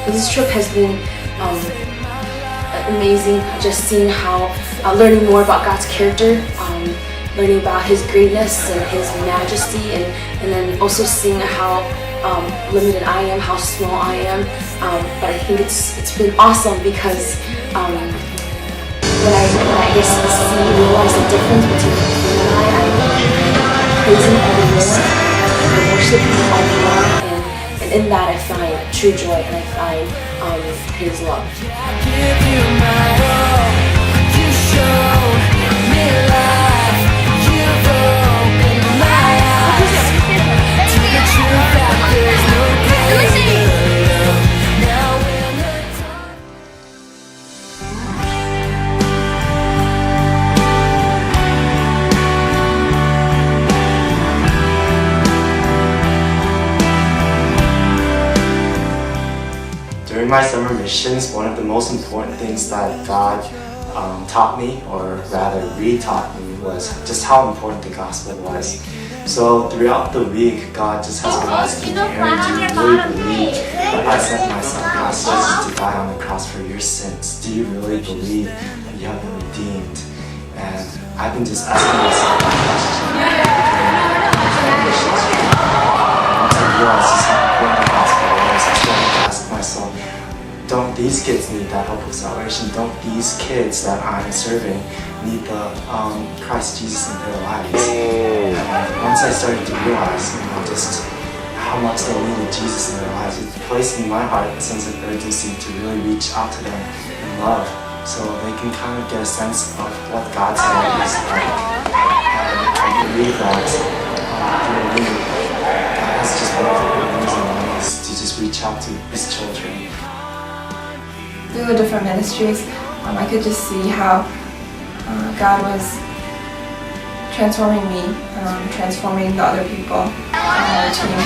This trip has been amazing. Just seeing how, learning more about God's character, learning about His greatness and His majesty, and then also seeing how limited I am, how small I am. But I think it's been awesome because when I guess realize the difference between Him and I praise Him every moment, I worship Him all day long, and in that I find true joy and I find His love. During my summer missions, one of the most important things that God taught me, or rather re-taught me, was just how important the gospel was. So throughout the week, God just has been asking me, Aaron, do you really believe that I sent my son Jesus to die on the cross for your sins? Do you really believe that you have been redeemed? And I've been just asking myself that question. Once I realized just how important the gospel was, I started to ask myself, don't these kids need that hope of salvation? Don't these kids that I'm serving need the Christ Jesus in their lives? And once I started to realize, just how much they needed Jesus in their lives, it placed in my heart a sense of urgency to really reach out to them in love, so they can kind of get a sense of what God's love is like. And I believe that through me, God has just been putting things in ways to just reach out to His children. Through the different ministries, I could just see how God was transforming me, transforming the other people on our team,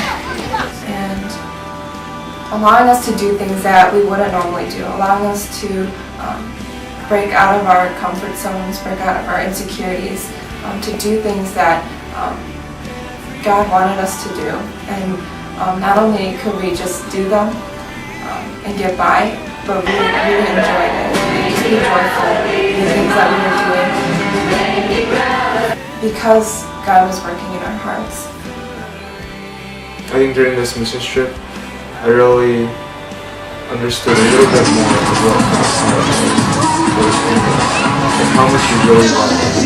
and allowing us to do things that we wouldn't normally do, allowing us to break out of our comfort zones, break out of our insecurities, to do things that God wanted us to do. And not only could we just do them and get by, but we really enjoyed it. We were joyful in the things that we were doing because God was working in our hearts. I think during this mission trip, I really understood a little bit more of what God said for His kingdom and how much He really loved us.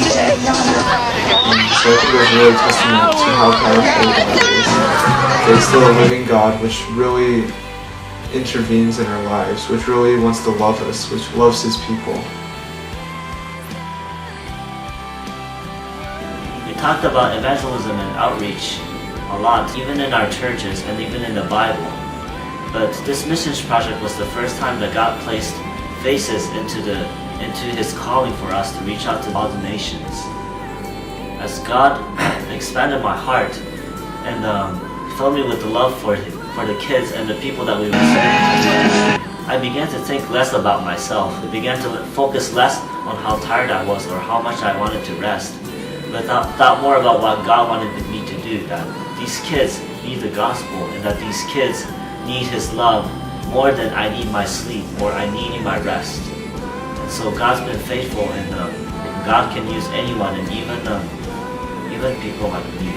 So I think it was really testament to how powerful God is. There's still a living God which really intervenes in our lives, which really wants to love us, which loves His people. We talked about evangelism and outreach a lot, even in our churches and even in the Bible. But this missions project was the first time that God placed faces into His calling for us to reach out to all the nations. As God expanded my heart and filled me with the love for the kids and the people that we were serving, I began to think less about myself. I began to focus less on how tired I was or how much I wanted to rest, but thought more about what God wanted me to do, that these kids need the gospel and that these kids need His love more than I need my sleep or I need my rest. And so God's been faithful, and God can use anyone, and even people like me.